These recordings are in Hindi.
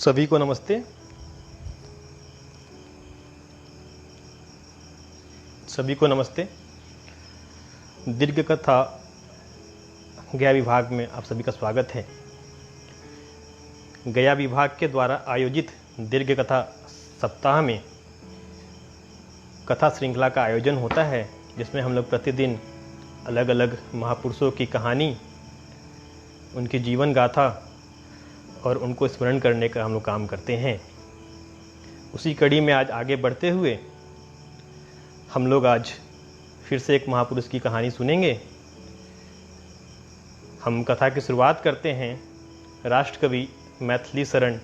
सभी को नमस्ते। दीर्घ कथा गया विभाग में आप सभी का स्वागत है। गया विभाग के द्वारा आयोजित दीर्घ कथा सप्ताह में कथा श्रृंखला का आयोजन होता है, जिसमें हम लोग प्रतिदिन अलग अलग महापुरुषों की कहानी, उनकी जीवन गाथा और उनको स्मरण करने का हम लोग काम करते हैं। उसी कड़ी में आज आगे बढ़ते हुए हम लोग आज फिर से एक महापुरुष की कहानी सुनेंगे। हम कथा की शुरुआत करते हैं राष्ट्रकवि मैथिली शरण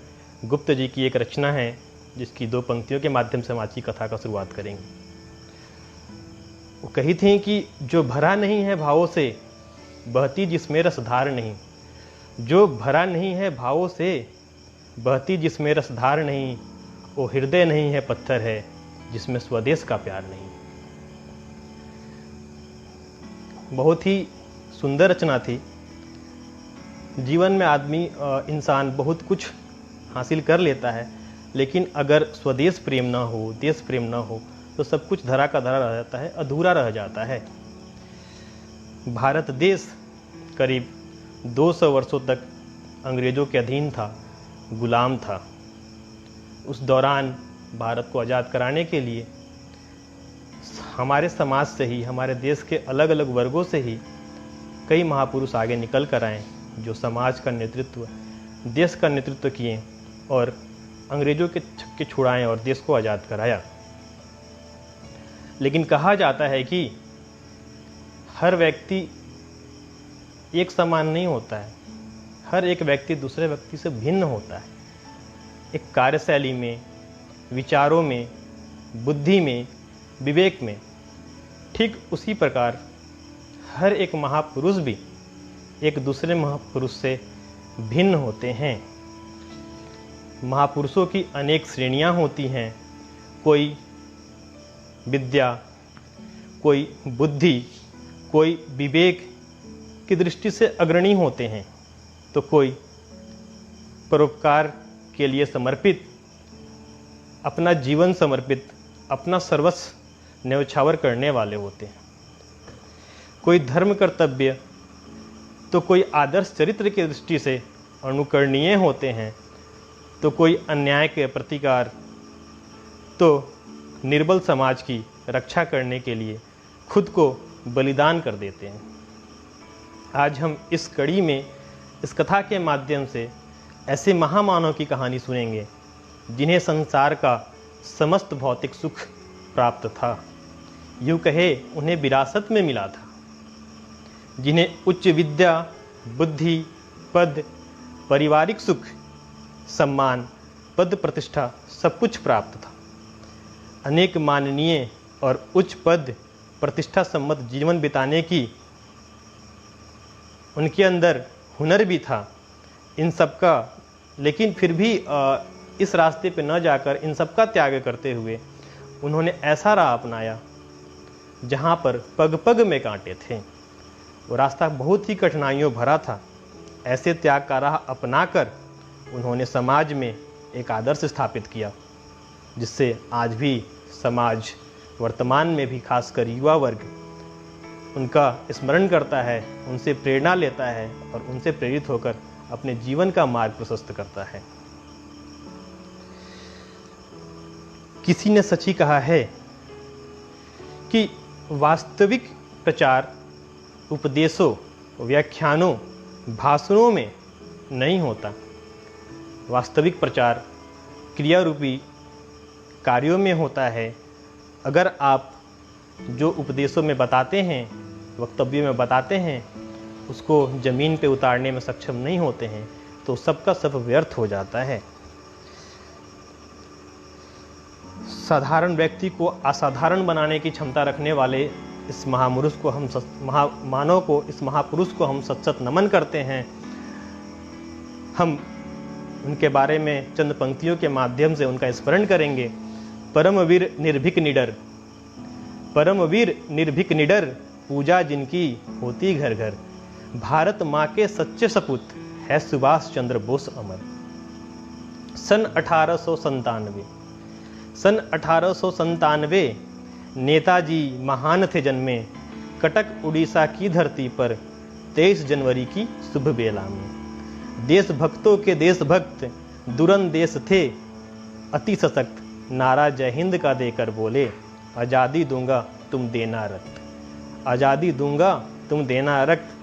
गुप्त जी की एक रचना है, जिसकी 2 पंक्तियों के माध्यम से हम आज की कथा का शुरुआत करेंगे। वो कही थी कि जो भरा नहीं है भावों से, बहती जिसमें रसधार नहीं। जो भरा नहीं है भावों से, बहती जिसमें रसधार नहीं। वो हृदय नहीं है पत्थर है, जिसमें स्वदेश का प्यार नहीं। बहुत ही सुंदर रचना थी। जीवन में आदमी इंसान बहुत कुछ हासिल कर लेता है, लेकिन अगर स्वदेश प्रेम ना हो, देश प्रेम ना हो, तो सब कुछ धरा का धरा रह जाता है, अधूरा रह जाता है। भारत देश करीब 200 वर्षों तक अंग्रेजों के अधीन था, गुलाम था। उस दौरान भारत को आज़ाद कराने के लिए हमारे समाज से ही, हमारे देश के अलग अलग वर्गों से ही कई महापुरुष आगे निकल कर आए, जो समाज का नेतृत्व, देश का नेतृत्व किए और अंग्रेजों के छक्के छुड़ाएं और देश को आज़ाद कराया। लेकिन कहा जाता है कि हर व्यक्ति एक समान नहीं होता है, हर एक व्यक्ति दूसरे व्यक्ति से भिन्न होता है। एक कार्यशैली में, विचारों में, बुद्धि में, विवेक में। ठीक उसी प्रकार हर एक महापुरुष भी एक दूसरे महापुरुष से भिन्न होते हैं। महापुरुषों की अनेक श्रेणियां होती हैं। कोई विद्या, कोई बुद्धि, कोई विवेक की दृष्टि से अग्रणी होते हैं, तो कोई परोपकार के लिए समर्पित, अपना जीवन समर्पित, अपना सर्वस्व न्यौछावर करने वाले होते हैं। कोई धर्म कर्तव्य, तो कोई आदर्श चरित्र की दृष्टि से अनुकरणीय होते हैं, तो कोई अन्याय के प्रतिकार, तो निर्बल समाज की रक्षा करने के लिए खुद को बलिदान कर देते हैं। आज हम इस कड़ी में, इस कथा के माध्यम से ऐसे महामानव की कहानी सुनेंगे, जिन्हें संसार का समस्त भौतिक सुख प्राप्त था। यूँ कहे उन्हें विरासत में मिला था, जिन्हें उच्च विद्या, बुद्धि, पद, पारिवारिक सुख, सम्मान, पद प्रतिष्ठा सब कुछ प्राप्त था। अनेक माननीय और उच्च पद प्रतिष्ठा सम्मत जीवन बिताने की उनके अंदर हुनर भी था इन सब का। लेकिन फिर भी इस रास्ते पे न जाकर इन सब का त्याग करते हुए उन्होंने ऐसा राह अपनाया जहाँ पर पग पग में कांटे थे। वो रास्ता बहुत ही कठिनाइयों भरा था। ऐसे त्याग का राह अपनाकर उन्होंने समाज में एक आदर्श स्थापित किया, जिससे आज भी समाज, वर्तमान में भी खासकर युवा वर्ग उनका स्मरण करता है, उनसे प्रेरणा लेता है और उनसे प्रेरित होकर अपने जीवन का मार्ग प्रशस्त करता है। किसी ने सच ही कहा है कि वास्तविक प्रचार उपदेशों, व्याख्यानों, भाषणों में नहीं होता। वास्तविक प्रचार क्रिया रूपी कार्यों में होता है। अगर आप जो उपदेशों में बताते हैं, वक्तव्य में बताते हैं, उसको ज़मीन पे उतारने में सक्षम नहीं होते हैं, तो सबका सब व्यर्थ हो जाता है। साधारण व्यक्ति को असाधारण बनाने की क्षमता रखने वाले इस महापुरुष को हम इस महापुरुष को हम सत नमन करते हैं। हम उनके बारे में चंद पंक्तियों के माध्यम से उनका स्मरण करेंगे। परमवीर निर्भीक निडर, परमवीर निर्भीक निडर, पूजा जिनकी होती घर घर। भारत माँ के सच्चे सपूत है सुभाष चंद्र बोस अमर। सन 1897। सन 1897 नेताजी महान थे जन्मे, कटक उड़ीसा की धरती पर 23 जनवरी की शुभ बेला में। देशभक्तों के देशभक्त दुरन देश थे अति सशक्त, नारा जय हिंद का देकर बोले, आज़ादी दूंगा तुम देना रक्त, आज़ादी दूंगा तुम देना रक्त।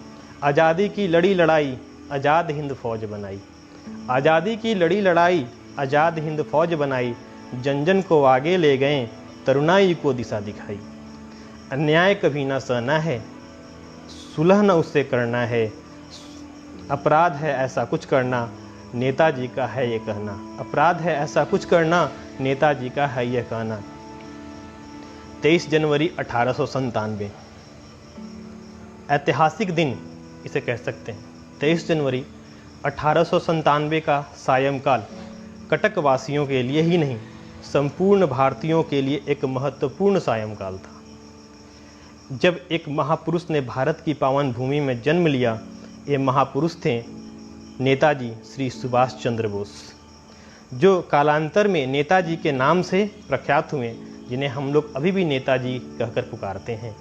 आज़ादी की लड़ी लड़ाई आज़ाद हिंद फौज बनाई, आज़ादी की लड़ी लड़ाई आज़ाद हिंद फौज बनाई। जन जन को आगे ले गए, तरुणाई को दिशा दिखाई। अन्याय कभी ना सहना है, सुलह न उससे करना है। अपराध है ऐसा कुछ करना, नेताजी का है ये कहना। अपराध है ऐसा कुछ करना, नेताजी का है ये कहना। 23 जनवरी 1897 ऐतिहासिक दिन इसे कह सकते हैं। 23 जनवरी 1897 का सायंकाल कटक वासियों के लिए ही नहीं, संपूर्ण भारतीयों के लिए एक महत्वपूर्ण सायंकाल था। जब एक महापुरुष ने भारत की पावन भूमि में जन्म लिया। ये महापुरुष थे नेताजी श्री सुभाष चंद्र बोस, जो कालांतर में नेताजी के नाम से प्रख्यात हुए, जिन्हें हम लोग अभी भी नेताजी कहकर पुकारते हैं।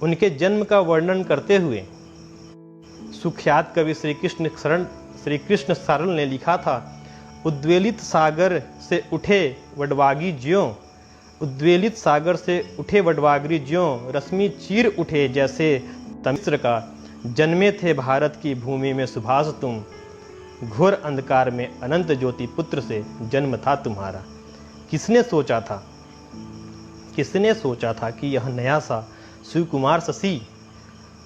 उनके जन्म का वर्णन करते हुए सुख्यात कवि श्री कृष्ण सरल ने लिखा था, उद्वेलित सागर से उठे वडवागी ज्यों, उद्वेलित सागर से उठे वडवागरी ज्यों, रश्मि चीर उठे जैसे तमिश्र का। जन्मे थे भारत की भूमि में सुभाष तुम, घोर अंधकार में अनंत ज्योति पुत्र से जन्म था तुम्हारा। किसने सोचा था कि यह नया सा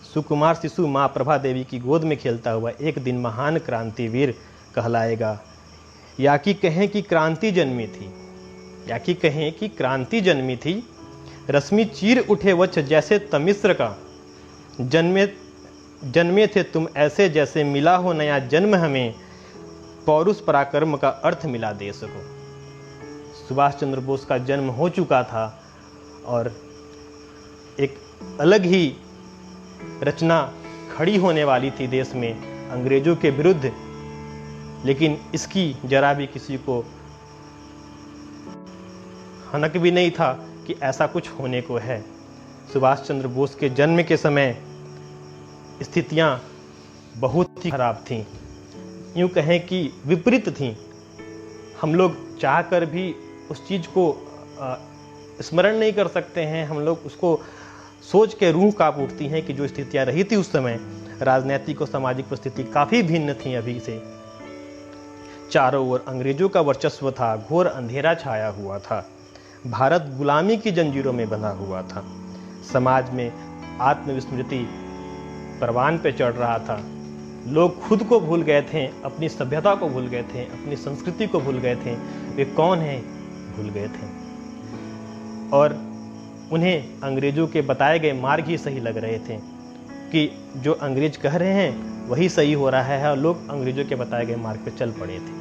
सुकुमार शिशु माँ प्रभा देवी की गोद में खेलता हुआ एक दिन महान क्रांतिवीर कहलाएगा। या कि कहें कि क्रांति जन्मी थी, रश्मि चीर उठे वक्ष जैसे तमिश्र का। जन्मे थे तुम ऐसे जैसे मिला हो नया जन्म हमें, पौरुष पराक्रम का अर्थ मिला देश को। सुभाष चंद्र बोस का जन्म हो चुका था और एक अलग ही रचना खड़ी होने वाली थी देश में अंग्रेजों के विरुद्ध, लेकिन इसकी जरा भी किसी को हनक भी नहीं था कि ऐसा कुछ होने को है। सुभाष चंद्र बोस के जन्म के समय स्थितियां बहुत ही खराब थीं, यूँ कहें कि विपरीत थीं। हम लोग चाहकर भी उस चीज़ को स्मरण नहीं कर सकते हैं। हम लोग उसको सोच के रूह कांप उठती हैं कि जो स्थितियां रही थी उस समय, राजनीतिक और सामाजिक परिस्थिति काफ़ी भिन्न थी अभी से। चारों ओर अंग्रेजों का वर्चस्व था, घोर अंधेरा छाया हुआ था, भारत गुलामी की जंजीरों में बंधा हुआ था, समाज में आत्मविस्मृति परवान पे चढ़ रहा था। लोग खुद को भूल गए थे, अपनी सभ्यता को भूल गए थे, अपनी संस्कृति को भूल गए थे, वे कौन हैं भूल गए थे, और उन्हें अंग्रेजों के बताए गए मार्ग ही सही लग रहे थे कि जो अंग्रेज कह रहे हैं वही सही हो रहा है, और लोग अंग्रेजों के बताए गए मार्ग पर चल पड़े थे।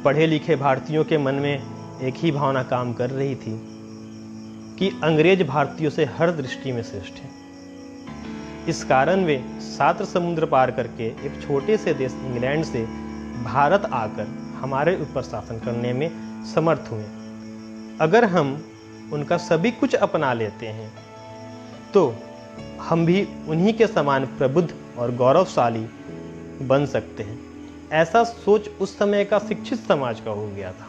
पढ़े लिखे भारतीयों के मन में एक ही भावना काम कर रही थी कि अंग्रेज भारतीयों से हर दृष्टि में श्रेष्ठ है। इस कारण वे 7 समुद्र पार करके एक छोटे से देश इंग्लैंड से भारत आकर हमारे ऊपर शासन करने में समर्थ हुए। अगर हम उनका सभी कुछ अपना लेते हैं तो हम भी उन्हीं के समान प्रबुद्ध और गौरवशाली बन सकते हैं। ऐसा सोच उस समय का शिक्षित समाज का हो गया था।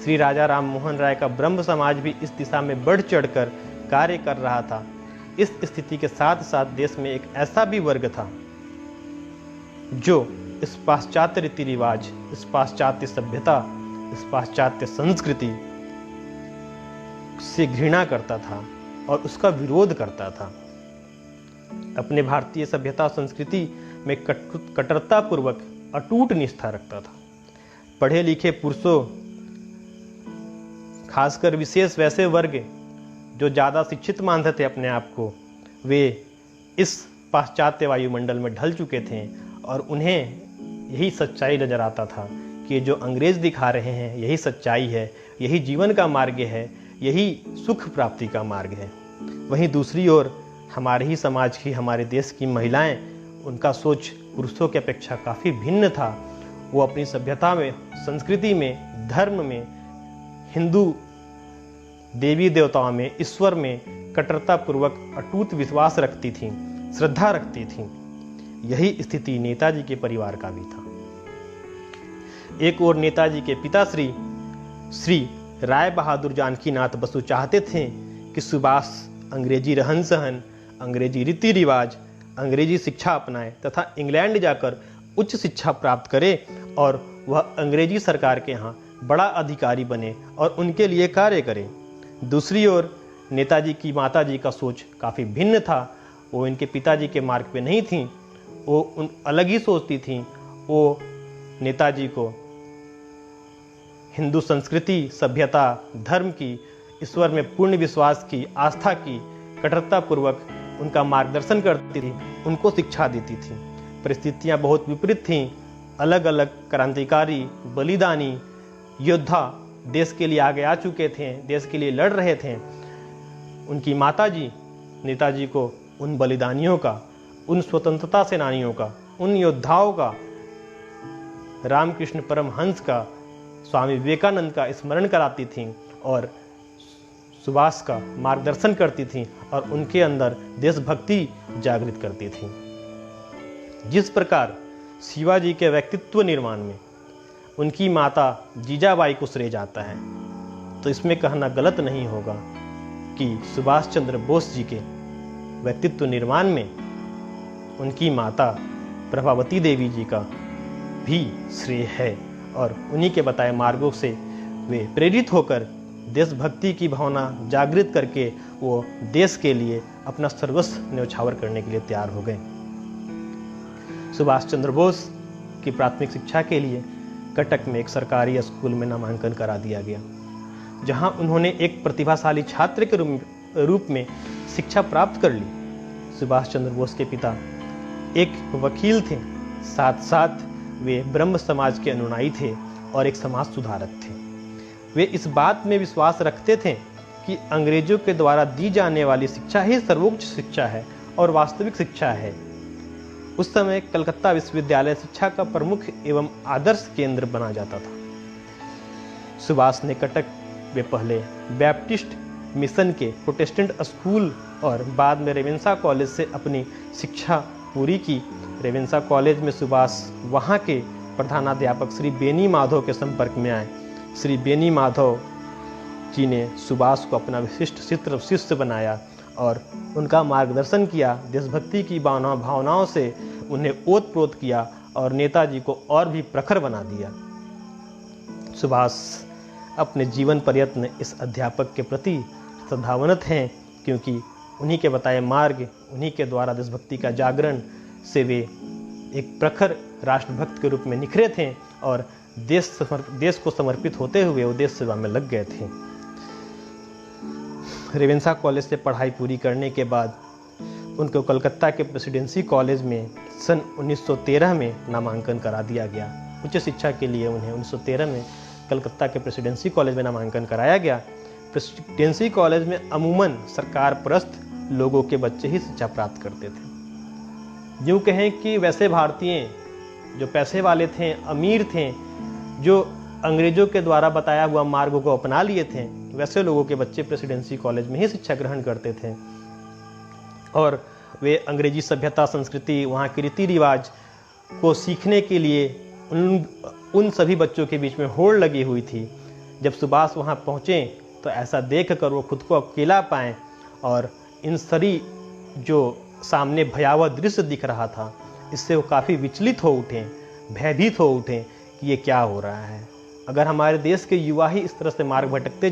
श्री राजा राम मोहन राय का ब्रह्म समाज भी इस दिशा में बढ़ चढ़कर कार्य कर रहा था। इस स्थिति के साथ साथ देश में एक ऐसा भी वर्ग था जो इस पाश्चात्य रीति रिवाज, इस पाश्चात्य सभ्यता, इस पाश्चात्य संस्कृति से घृणा करता था और उसका विरोध करता था। अपने भारतीय सभ्यता संस्कृति में कट्टरता पूर्वक अटूट निष्ठा रखता था। पढ़े लिखे पुरुषों, खासकर विशेष वैसे वर्ग जो ज़्यादा शिक्षित मानते थे अपने आप को, वे इस पाश्चात्य वायुमंडल में ढल चुके थे और उन्हें यही सच्चाई नजर आता था कि जो अंग्रेज दिखा रहे हैं यही सच्चाई है, यही जीवन का मार्ग है, यही सुख प्राप्ति का मार्ग है। वहीं दूसरी ओर हमारे ही समाज की, हमारे देश की महिलाएं, उनका सोच पुरुषों की अपेक्षा काफ़ी भिन्न था। वो अपनी सभ्यता में, संस्कृति में, धर्म में, हिंदू देवी देवताओं में, ईश्वर में कट्टरता पूर्वक अटूट विश्वास रखती थीं, श्रद्धा रखती थीं। यही स्थिति नेताजी के परिवार का भी था। एक ओर नेताजी के पिता श्री राय बहादुर जानकीनाथ बसु चाहते थे कि सुभाष अंग्रेजी रहन सहन, अंग्रेजी रीति रिवाज, अंग्रेजी शिक्षा अपनाए तथा इंग्लैंड जाकर उच्च शिक्षा प्राप्त करे और वह अंग्रेजी सरकार के यहाँ बड़ा अधिकारी बने और उनके लिए कार्य करे। दूसरी ओर नेताजी की माताजी का सोच काफ़ी भिन्न था। वो इनके पिताजी के मार्ग पे नहीं थीं, वो अलग ही सोचती थीं। वो नेताजी को हिंदू संस्कृति, सभ्यता, धर्म की, ईश्वर में पूर्ण विश्वास की, आस्था की कट्टरता पूर्वक उनका मार्गदर्शन करती थी, उनको शिक्षा देती थी। परिस्थितियां बहुत विपरीत थीं। अलग अलग क्रांतिकारी, बलिदानी योद्धा देश के लिए आगे आ चुके थे, देश के लिए लड़ रहे थे। उनकी माताजी नेताजी को उन बलिदानियों का, उन स्वतंत्रता सेनानियों का, उन योद्धाओं का, रामकृष्ण परमहंस का, स्वामी विवेकानंद का स्मरण कराती थीं और सुभाष का मार्गदर्शन करती थीं और उनके अंदर देशभक्ति जागृत करती थीं। जिस प्रकार शिवाजी के व्यक्तित्व निर्माण में उनकी माता जीजाबाई को श्रेय जाता है, तो इसमें कहना गलत नहीं होगा कि सुभाष चंद्र बोस जी के व्यक्तित्व निर्माण में उनकी माता प्रभावती देवी जी का भी श्रेय है और उन्हीं के बताए मार्गों से वे प्रेरित होकर देशभक्ति की भावना जागृत करके वो देश के लिए अपना सर्वस्व न्यौछावर करने के लिए तैयार हो गए। सुभाष चंद्र बोस की प्राथमिक शिक्षा के लिए कटक में एक सरकारी स्कूल में नामांकन करा दिया गया, जहां उन्होंने एक प्रतिभाशाली छात्र के रूप में शिक्षा प्राप्त कर ली। सुभाष चंद्र बोस के पिता एक वकील थे, साथ साथ वे ब्रह्म समाज के अनुयायी थे और एक समाज सुधारक थे। वे इस बात में विश्वास रखते थे कि अंग्रेजों के द्वारा दी जाने वाली शिक्षा ही सर्वोच्च शिक्षा है और वास्तविक शिक्षा है। उस समय कलकत्ता विश्वविद्यालय शिक्षा का प्रमुख एवं आदर्श केंद्र बना जाता था। सुभाष ने कटक में पहले बैप्टिस्ट मिशन के प्रोटेस्टेंट स्कूल और बाद में रेवेंसा कॉलेज से अपनी शिक्षा पूरी की। रेवेंसा कॉलेज में सुभाष वहाँ के प्रधानाध्यापक श्री बेनी माधव के संपर्क में आए। श्री बेनी माधव जी ने सुभाष को अपना विशिष्ट शिष्य बनाया और उनका मार्गदर्शन किया। देशभक्ति की भावनाओं से उन्हें ओत-प्रोत किया और नेताजी को और भी प्रखर बना दिया। सुभाष अपने जीवन पर्यंत इस अध्यापक के प्रति श्रद्धावंत हैं, क्योंकि उन्हीं के बताए मार्ग, उन्हीं के द्वारा देशभक्ति का जागरण से वे एक प्रखर राष्ट्रभक्त के रूप में निखरे थे और देश को समर्पित होते हुए वो देश सेवा में लग गए थे। रेवेंसा कॉलेज से पढ़ाई पूरी करने के बाद उनको कलकत्ता के प्रेसिडेंसी कॉलेज में सन 1913 में नामांकन करा दिया गया। उच्च शिक्षा के लिए उन्हें 1913 में कलकत्ता के प्रेसिडेंसी कॉलेज में नामांकन कराया गया। प्रेसिडेंसी कॉलेज में अमूमन सरकार परस्त लोगों के बच्चे ही शिक्षा प्राप्त करते थे। यूँ कहें कि वैसे भारतीय जो पैसे वाले थे, अमीर थे, जो अंग्रेजों के द्वारा बताया हुआ मार्गों को अपना लिए थे, वैसे लोगों के बच्चे प्रेसिडेंसी कॉलेज में ही शिक्षा ग्रहण करते थे और वे अंग्रेजी सभ्यता, संस्कृति, वहाँ के रीति रिवाज को सीखने के लिए उन सभी बच्चों के बीच में होड़ लगी हुई थी। जब सुभाष वहाँ पहुँचे तो ऐसा देख कर वो खुद को अकेला पाएँ और इन सारी जो सामने भयावह दृश्य दिख रहा था, इससे वो काफ़ी विचलित हो उठे, भयभीत हो उठे कि ये क्या हो रहा है। अगर हमारे देश के युवा ही इस तरह से मार्ग भटकते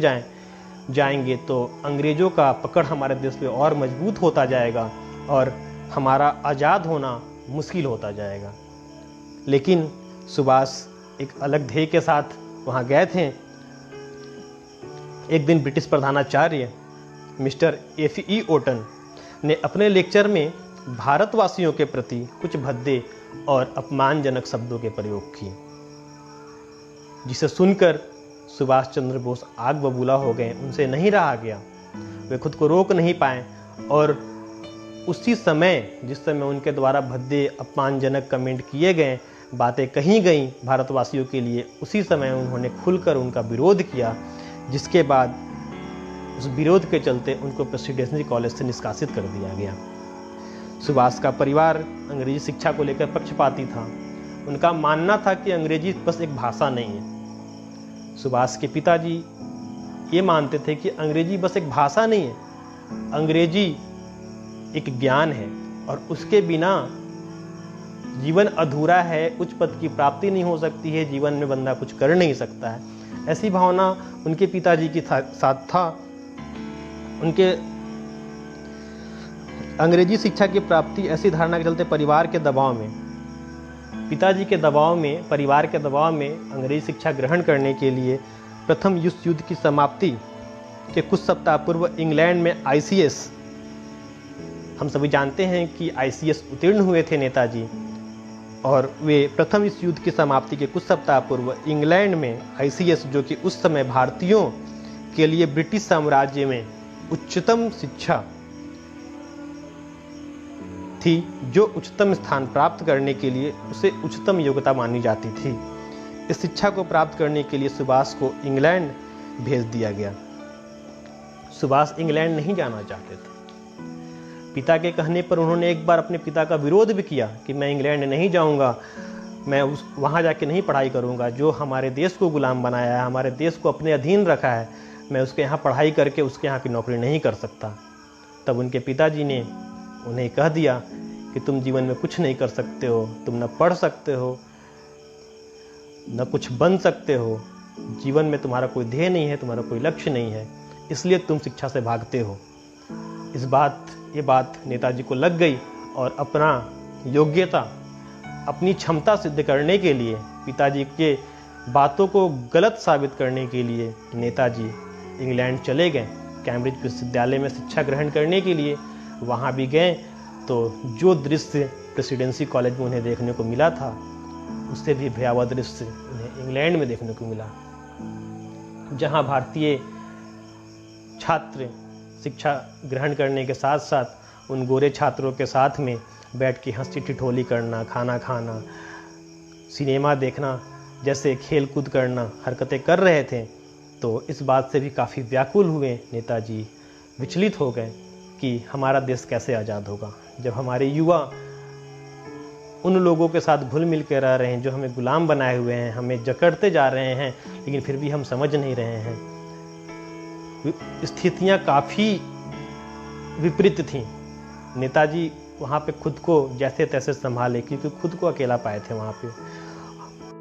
जाएंगे तो अंग्रेज़ों का पकड़ हमारे देश पे और मजबूत होता जाएगा और हमारा आज़ाद होना मुश्किल होता जाएगा। लेकिन सुभाष एक अलग ध्येय के साथ वहाँ गए थे। एक दिन ब्रिटिश प्रधानाचार्य मिस्टर F.E. ओटन ने अपने लेक्चर में भारतवासियों के प्रति कुछ भद्दे और अपमानजनक शब्दों के प्रयोग किए, जिसे सुनकर सुभाष चंद्र बोस आग बबूला हो गए। उनसे नहीं रहा गया, वे खुद को रोक नहीं पाए और उसी समय जिस समय उनके द्वारा भद्दे अपमानजनक कमेंट किए गए, बातें कही गई भारतवासियों के लिए, उसी समय उन्होंने खुलकर उनका विरोध किया, जिसके बाद उस विरोध के चलते उनको प्रेसिडेंसी कॉलेज से निष्कासित कर दिया गया। सुभाष का परिवार अंग्रेजी शिक्षा को लेकर पक्षपाती था। उनका मानना था कि अंग्रेजी बस एक भाषा नहीं है। सुभाष के पिताजी ये मानते थे कि अंग्रेजी बस एक भाषा नहीं है, अंग्रेजी एक ज्ञान है और उसके बिना जीवन अधूरा है, उच्च पद की प्राप्ति नहीं हो सकती है, जीवन में बंदा कुछ कर नहीं सकता है। ऐसी भावना उनके पिताजी के साथ था। उनके अंग्रेजी शिक्षा की प्राप्ति ऐसी धारणा के चलते परिवार के दबाव में, पिताजी के दबाव में, परिवार के दबाव में अंग्रेजी शिक्षा ग्रहण करने के लिए प्रथम विश्व युद्ध की समाप्ति के कुछ सप्ताह पूर्व इंग्लैंड में ICS, हम सभी जानते हैं कि ICS उत्तीर्ण हुए थे नेताजी, और वे प्रथम विश्व युद्ध की समाप्ति के कुछ सप्ताह पूर्व इंग्लैंड में ICS, जो कि उस समय भारतीयों के लिए ब्रिटिश साम्राज्य में उच्चतम शिक्षा थी, जो उच्चतम स्थान प्राप्त करने के लिए उसे उच्चतम योग्यता मानी जाती थी। इस शिक्षा को प्राप्त करने के लिए सुभाष को इंग्लैंड भेज दिया गया। सुभाष इंग्लैंड नहीं जाना चाहते थे। पिता के कहने पर उन्होंने एक बार अपने पिता का विरोध भी किया कि मैं इंग्लैंड नहीं जाऊंगा, मैं वहाँ जाके नहीं पढ़ाई करूंगा, जो हमारे देश को गुलाम बनाया है, हमारे देश को अपने अधीन रखा है, मैं उसके यहाँ पढ़ाई करके उसके यहाँ की नौकरी नहीं कर सकता। तब उनके पिताजी ने उन्हें कह दिया कि तुम जीवन में कुछ नहीं कर सकते हो, तुम न पढ़ सकते हो, न कुछ बन सकते हो, जीवन में तुम्हारा कोई ध्येय नहीं है, तुम्हारा कोई लक्ष्य नहीं है, इसलिए तुम शिक्षा से भागते हो। ये बात नेताजी को लग गई और अपना योग्यता, अपनी क्षमता सिद्ध करने के लिए, पिताजी के बातों को गलत साबित करने के लिए नेताजी इंग्लैंड चले गए कैम्ब्रिज विश्वविद्यालय में शिक्षा ग्रहण करने के लिए। वहाँ भी गए तो जो दृश्य प्रेसिडेंसी कॉलेज में उन्हें देखने को मिला था, उससे भी भयावह दृश्य उन्हें इंग्लैंड में देखने को मिला, जहाँ भारतीय छात्र शिक्षा ग्रहण करने के साथ साथ उन गोरे छात्रों के साथ में बैठ के हंसी ठिठोली करना, खाना खाना, सिनेमा देखना, जैसे खेल कूद करना हरकतें कर रहे थे। तो इस बात से भी काफ़ी व्याकुल हुए नेताजी, विचलित हो गए कि हमारा देश कैसे आज़ाद होगा जब हमारे युवा उन लोगों के साथ घुल मिल के रह रहे हैं जो हमें गुलाम बनाए हुए हैं, हमें जकड़ते जा रहे हैं, लेकिन फिर भी हम समझ नहीं रहे हैं। स्थितियां काफ़ी विपरीत थीं। नेताजी वहाँ पे खुद को जैसे तैसे संभाले, क्योंकि खुद को अकेला पाए थे। वहाँ पे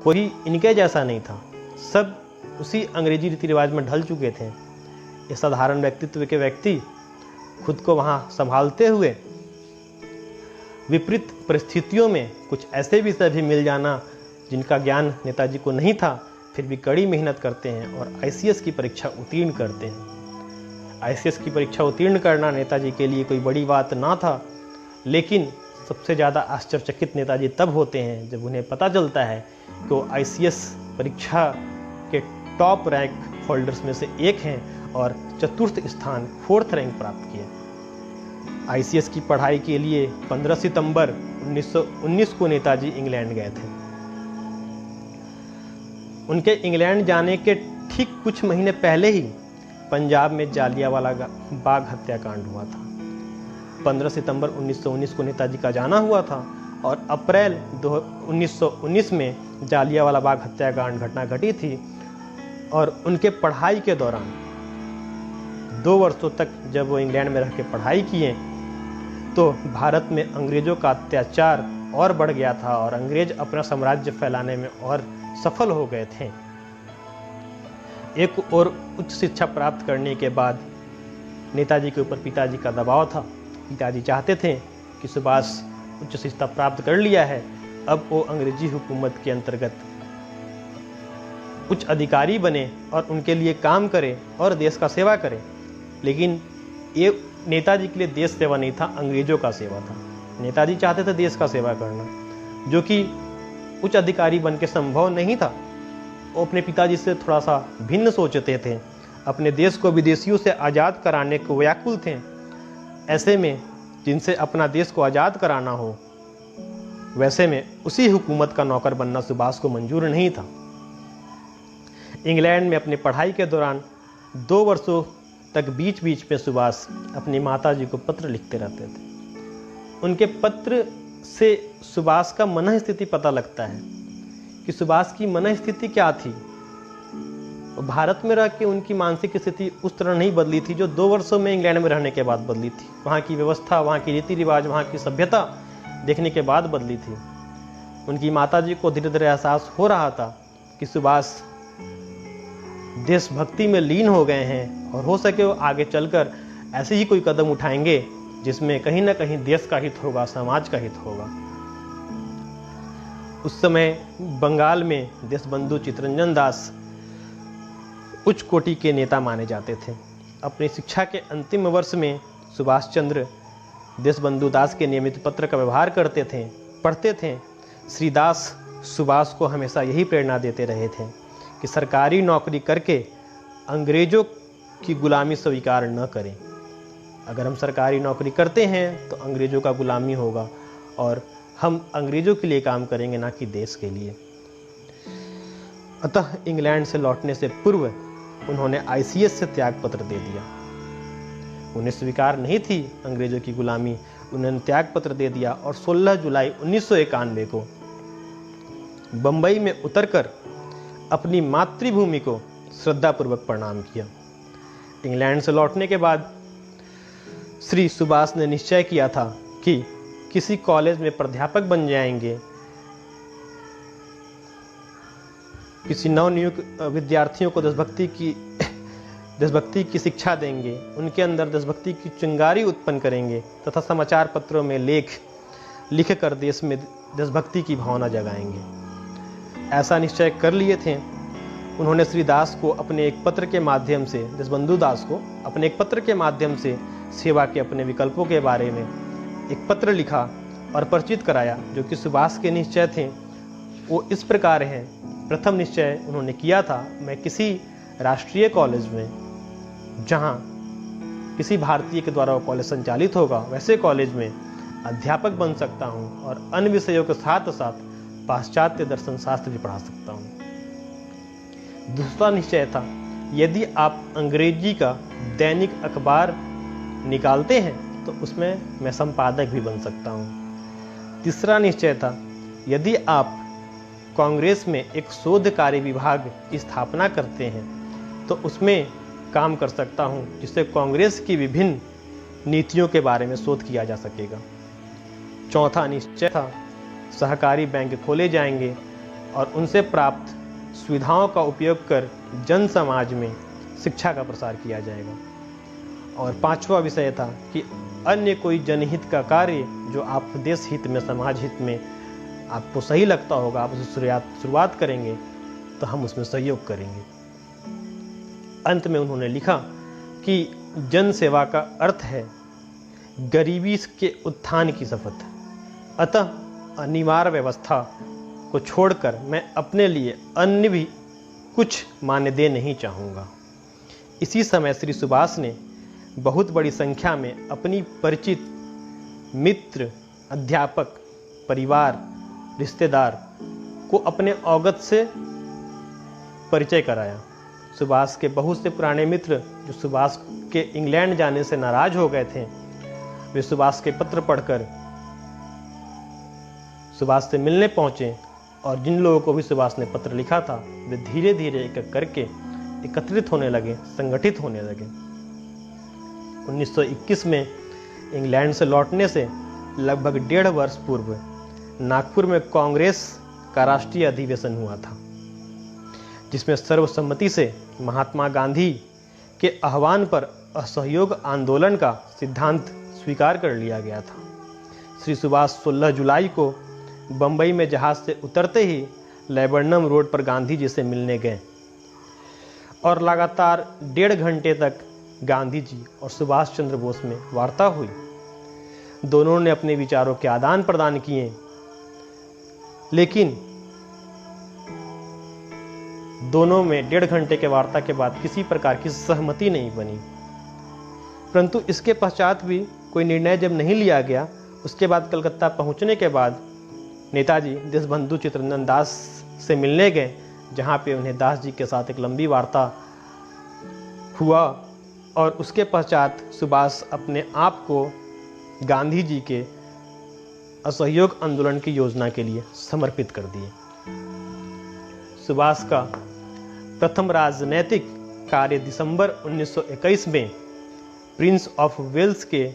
कोई इनके जैसा नहीं था, सब उसी अंग्रेजी रीति रिवाज में ढल चुके थे। ये साधारण व्यक्तित्व के व्यक्ति खुद को वहाँ संभालते हुए विपरीत परिस्थितियों में कुछ ऐसे विषय भी मिल जाना जिनका ज्ञान नेताजी को नहीं था, फिर भी कड़ी मेहनत करते हैं और ICS की परीक्षा उत्तीर्ण करते हैं। ICS की परीक्षा उत्तीर्ण करना नेताजी के लिए कोई बड़ी बात ना था, लेकिन सबसे ज़्यादा आश्चर्यचकित नेताजी तब होते हैं जब उन्हें पता चलता है कि वो ICS परीक्षा के टॉप रैंक होल्डर्स में से एक हैं और चतुर्थ स्थान, 4th रैंक प्राप्त किया। ICS की पढ़ाई के लिए 15 सितंबर 1919 को नेताजी इंग्लैंड गए थे। उनके इंग्लैंड जाने के ठीक कुछ महीने पहले ही पंजाब में जालियांवाला बाग हत्याकांड हुआ था। 15 सितंबर 1919 को नेताजी का जाना हुआ था और अप्रैल 1919 में जालियांवाला बाग हत्याकांड घटना घटी थी। और उनके पढ़ाई के दौरान 2 वर्षों तक जब वो इंग्लैंड में रह के पढ़ाई किए तो भारत में अंग्रेजों का अत्याचार और बढ़ गया था और अंग्रेज अपना साम्राज्य फैलाने में और सफल हो गए थे। एक और उच्च शिक्षा प्राप्त करने के बाद नेताजी के ऊपर पिताजी का दबाव था। पिताजी चाहते थे कि सुभाष उच्च शिक्षा प्राप्त कर लिया है, अब वो अंग्रेजी हुकूमत के अंतर्गत उच्च अधिकारी बने और उनके लिए काम करे और देश का सेवा करे। लेकिन ये नेताजी के लिए देश सेवा नहीं था, अंग्रेजों का सेवा था। नेताजी चाहते थे देश का सेवा करना, जो कि उच्च अधिकारी बन के संभव नहीं था। वो अपने पिताजी से थोड़ा सा भिन्न सोचते थे, अपने देश को विदेशियों से आज़ाद कराने को व्याकुल थे। ऐसे में जिनसे अपना देश को आज़ाद कराना हो वैसे में उसी हुकूमत का नौकर बनना सुभाष को मंजूर नहीं था। इंग्लैंड में अपनी पढ़ाई के दौरान 2 वर्षों तक बीच बीच में सुभाष अपनी माताजी को पत्र लिखते रहते थे। उनके पत्र से सुभाष का मन स्थिति पता लगता है कि सुभाष की मन स्थिति क्या थी। भारत में रह के उनकी मानसिक स्थिति उस तरह नहीं बदली थी जो 2 वर्षों में इंग्लैंड में रहने के बाद बदली थी। वहाँ की व्यवस्था, वहाँ की रीति रिवाज, वहाँ की सभ्यता देखने के बाद बदली थी। उनकी माताजी को धीरे धीरे एहसास हो रहा था कि सुभाष देशभक्ति में लीन हो गए हैं और हो सके वो आगे चलकर ऐसे ही कोई कदम उठाएंगे जिसमें कहीं ना कहीं देश का हित होगा, समाज का हित होगा। उस समय बंगाल में देशबंधु चित्तरंजन दास उच्च कोटि के नेता माने जाते थे। अपनी शिक्षा के अंतिम वर्ष में सुभाष चंद्र देशबंधु दास के नियमित पत्र का व्यवहार करते थे, पढ़ते थे। श्री दास सुभाष को हमेशा यही प्रेरणा देते रहे थे कि सरकारी नौकरी करके अंग्रेजों की गुलामी स्वीकार न करें। अगर हम सरकारी नौकरी करते हैं तो अंग्रेजों का गुलामी होगा और हम अंग्रेजों के लिए काम करेंगे, ना कि देश के लिए। अतः इंग्लैंड से लौटने से पूर्व उन्होंने ICS से त्याग पत्र दे दिया। उन्हें स्वीकार नहीं थी अंग्रेजों की गुलामी, उन्होंने त्याग पत्र दे दिया और 16 जुलाई 1991 को बंबई में उतरकर अपनी मातृभूमि को श्रद्धापूर्वक प्रणाम किया। इंग्लैंड से लौटने के बाद श्री सुभाष ने निश्चय किया था कि किसी कॉलेज में प्राध्यापक बन जाएंगे, किसी नवनियुक्त विद्यार्थियों को देशभक्ति की शिक्षा देंगे, उनके अंदर देशभक्ति की चिंगारी उत्पन्न करेंगे तथा समाचार पत्रों में लेख लिखकर देश में देशभक्ति की भावना जगाएंगे। ऐसा निश्चय कर लिए थे। उन्होंने श्री दास को अपने एक पत्र के माध्यम से, देशबंधु दास को अपने एक पत्र के माध्यम से सेवा के अपने विकल्पों के बारे में एक पत्र लिखा और परिचित कराया। जो कि सुभाष के निश्चय थे वो इस प्रकार हैं। प्रथम निश्चय उन्होंने किया था, मैं किसी राष्ट्रीय कॉलेज में, जहां किसी भारतीय के द्वारा वो कॉलेज संचालित होगा, वैसे कॉलेज में अध्यापक बन सकता हूं और अन्य विषयों के साथ साथ पाश्चात्य दर्शन शास्त्र भी पढ़ा सकता हूं। दूसरा निश्चय था, यदि आप अंग्रेजी का दैनिक अखबार निकालते हैं तो उसमें मैं संपादक भी बन सकता हूं। तीसरा निश्चय था, यदि आप कांग्रेस में एक शोध कार्य विभाग की स्थापना करते हैं तो उसमें काम कर सकता हूं, जिससे कांग्रेस की विभिन्न नीतियों के बारे में शोध किया जा सकेगा। चौथा निश्चय था, सहकारी बैंक खोले जाएंगे और उनसे प्राप्त सुविधाओं का उपयोग कर जन समाज में शिक्षा का प्रसार किया जाएगा। और पांचवा विषय था कि अन्य कोई जनहित का कार्य जो आप देश हित में, समाज हित में आपको सही लगता होगा, आप उससे शुरुआत करेंगे तो हम उसमें सहयोग करेंगे। अंत में उन्होंने लिखा कि जन सेवा का अर्थ है गरीबी के उत्थान की शपथ। अतः अनिवार्य व्यवस्था को छोड़कर मैं अपने लिए अन्य भी कुछ मान्यता नहीं चाहूँगा। इसी समय श्री सुभाष ने बहुत बड़ी संख्या में अपनी परिचित, मित्र, अध्यापक, परिवार, रिश्तेदार को अपने अवगत से परिचय कराया। सुभाष के बहुत से पुराने मित्र जो सुभाष के इंग्लैंड जाने से नाराज हो गए थे, वे सुभाष के पत्र पढ़कर सुभाष से मिलने पहुंचे और जिन लोगों को भी सुभाष ने पत्र लिखा था वे धीरे धीरे एक एक करके एकत्रित होने लगे, संगठित होने लगे। 1921 में इंग्लैंड से लौटने से लगभग 1.5 वर्ष पूर्व नागपुर में कांग्रेस का राष्ट्रीय अधिवेशन हुआ था, जिसमें सर्वसम्मति से महात्मा गांधी के आह्वान पर असहयोग आंदोलन का सिद्धांत स्वीकार कर लिया गया था। श्री सुभाष 16 जुलाई को बंबई में जहाज से उतरते ही लेबर्नम रोड पर गांधी जी से मिलने गए और लगातार 1.5 घंटे तक गांधी जी और सुभाष चंद्र बोस में वार्ता हुई। दोनों ने अपने विचारों के आदान प्रदान किए, लेकिन दोनों में 1.5 घंटे के वार्ता के बाद किसी प्रकार की सहमति नहीं बनी। परंतु इसके पश्चात भी कोई निर्णय जब नहीं लिया गया, उसके बाद कलकत्ता पहुंचने के बाद नेताजी देशबंधु चित्तरंजन दास से मिलने गए, जहाँ पे उन्हें दास जी के साथ एक लंबी वार्ता हुआ और उसके पश्चात सुभाष अपने आप को गांधी जी के असहयोग आंदोलन की योजना के लिए समर्पित कर दिए। सुभाष का प्रथम राजनैतिक कार्य दिसंबर 1921 में प्रिंस ऑफ वेल्स के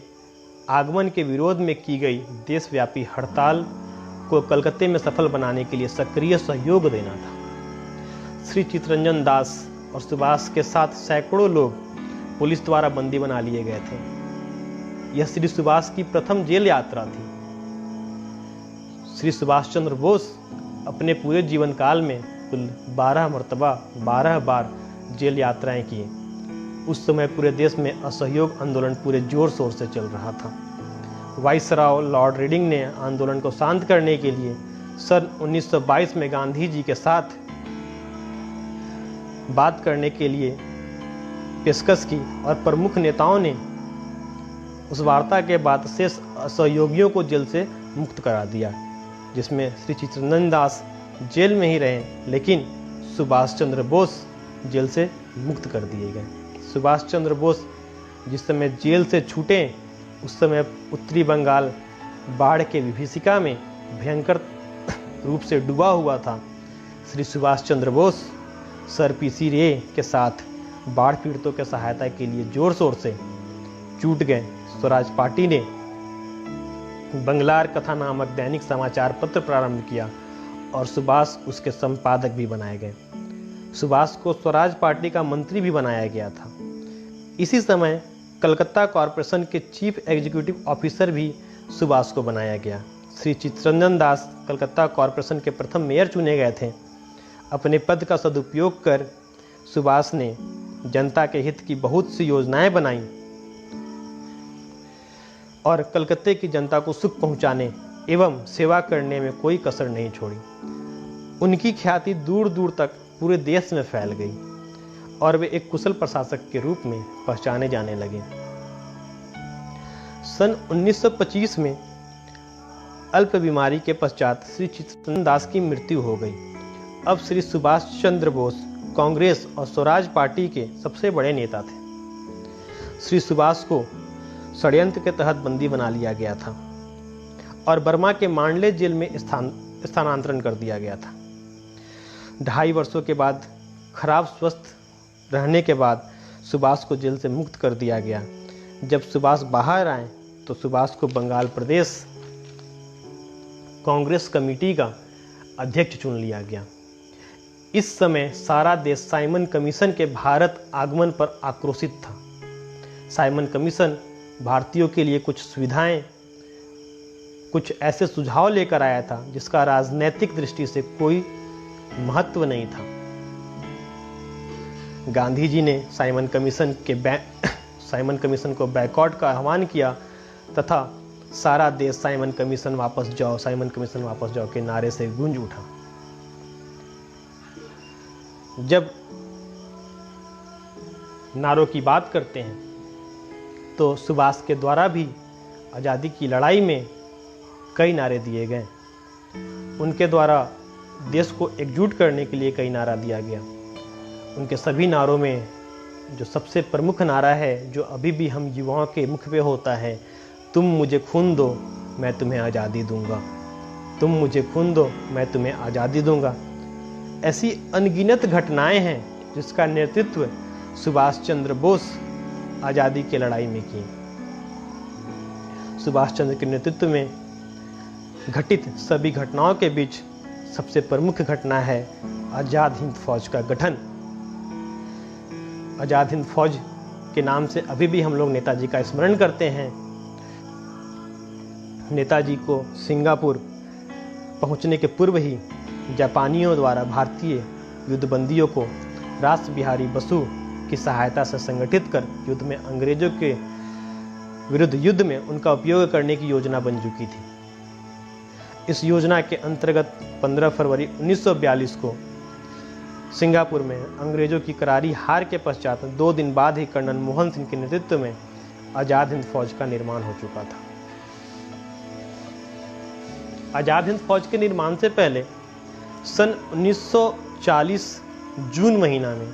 आगमन के विरोध में की गई देशव्यापी हड़ताल को कलकत्ते में सफल बनाने के लिए सक्रिय सहयोग देना था। श्री चित्तरंजन दास और सुभाष के साथ सैकड़ों लोग पुलिस द्वारा बंदी बना लिए गए थे। यह श्री सुभाष की प्रथम जेल यात्रा थी। श्री सुभाष चंद्र बोस अपने पूरे जीवन काल में कुल 12 बार जेल यात्राएं की। उस समय पूरे देश में असहयोग आंदोलन पूरे जोर शोर से चल रहा था। वाइसराय लॉर्ड रीडिंग ने आंदोलन को शांत करने के लिए सन 1922 में गांधी जी के साथ बात करने के लिए पेशकश की और प्रमुख नेताओं ने उस वार्ता के बाद शेष असहयोगियों को जेल से मुक्त करा दिया, जिसमें श्री चित्तरंजन दास जेल में ही रहे, लेकिन सुभाष चंद्र बोस जेल से मुक्त कर दिए गए। सुभाष चंद्र बोस जिस समय जेल से छूटे, उस समय उत्तरी बंगाल बाढ़ के विभीषिका में भयंकर रूप से डूबा हुआ था। श्री सुभाष चंद्र बोस सर पीसी रे के साथ बाढ़ पीड़ितों के सहायता के लिए जोर शोर से जुट गए। स्वराज पार्टी ने बंगलार कथा नामक दैनिक समाचार पत्र प्रारंभ किया और सुभाष उसके संपादक भी बनाए गए। सुभाष को स्वराज पार्टी का मंत्री भी बनाया गया था। इसी समय कलकत्ता कॉरपोरेशन के चीफ एग्जीक्यूटिव ऑफिसर भी सुभाष को बनाया गया। श्री चित्तरंजन दास कलकत्ता कॉरपोरेशन के प्रथम मेयर चुने गए थे। अपने पद का सदुपयोग कर सुभाष ने जनता के हित की बहुत सी योजनाएं बनाई और कलकत्ते की जनता को सुख पहुंचाने एवं सेवा करने में कोई कसर नहीं छोड़ी। उनकी ख्याति दूर दूर तक पूरे देश में फैल गई और वे एक कुशल प्रशासक के रूप में पहचाने जाने लगे। सन 1925 में अल्प बीमारी के पश्चात श्री चित्तरंजन दास की मृत्यु हो गई। अब श्री सुभाष चंद्र बोस कांग्रेस और स्वराज पार्टी के सबसे बड़े नेता थे। श्री सुभाष को षड्यंत्र के तहत बंदी बना लिया गया था और बर्मा के मांडले जेल में स्थानांतरण कर दिया गया था। 2.5 वर्षों के बाद खराब स्वस्थ रहने के बाद सुभाष को जेल से मुक्त कर दिया गया। जब सुभाष बाहर आए तो सुभाष को बंगाल प्रदेश कांग्रेस कमेटी का अध्यक्ष चुन लिया गया। इस समय सारा देश साइमन कमीशन के भारत आगमन पर आक्रोशित था। साइमन कमीशन भारतीयों के लिए कुछ सुविधाएं, कुछ ऐसे सुझाव लेकर आया था जिसका राजनीतिक दृष्टि से कोई महत्व नहीं था। गांधी जी ने साइमन कमीशन को बैकआउट का आह्वान किया तथा सारा देश साइमन कमीशन वापस जाओ के नारे से गूंज उठा। जब नारों की बात करते हैं तो सुभाष के द्वारा भी आज़ादी की लड़ाई में कई नारे दिए गए। उनके द्वारा देश को एकजुट करने के लिए कई नारा दिया गया। उनके सभी नारों में जो सबसे प्रमुख नारा है, जो अभी भी हम युवाओं के मुख पे होता है, तुम मुझे खून दो मैं तुम्हें आज़ादी दूंगा, तुम मुझे खून दो मैं तुम्हें आज़ादी दूंगा। ऐसी अनगिनत घटनाएं हैं जिसका नेतृत्व सुभाष चंद्र बोस आज़ादी की लड़ाई में की। सुभाष चंद्र के नेतृत्व में घटित सभी घटनाओं के बीच सबसे प्रमुख घटना है आज़ाद हिंद फौज का गठन। आज़ाद हिंद फौज के नाम से अभी भी हम लोग नेताजी का स्मरण करते हैं। नेताजी को सिंगापुर पहुंचने के पूर्व ही जापानियों द्वारा भारतीय युद्धबंदियों को रास बिहारी बसु की सहायता से संगठित कर युद्ध में अंग्रेजों के विरुद्ध युद्ध में उनका उपयोग करने की योजना बन चुकी थी। इस योजना के अंतर्गत 15 फरवरी 1942 को सिंगापुर में अंग्रेजों की करारी हार के पश्चात 2 दिन बाद ही कर्नल मोहन सिंह के नेतृत्व में आज़ाद हिंद फौज का निर्माण हो चुका था। आज़ाद हिंद फौज के निर्माण से पहले सन 1940 जून महीना में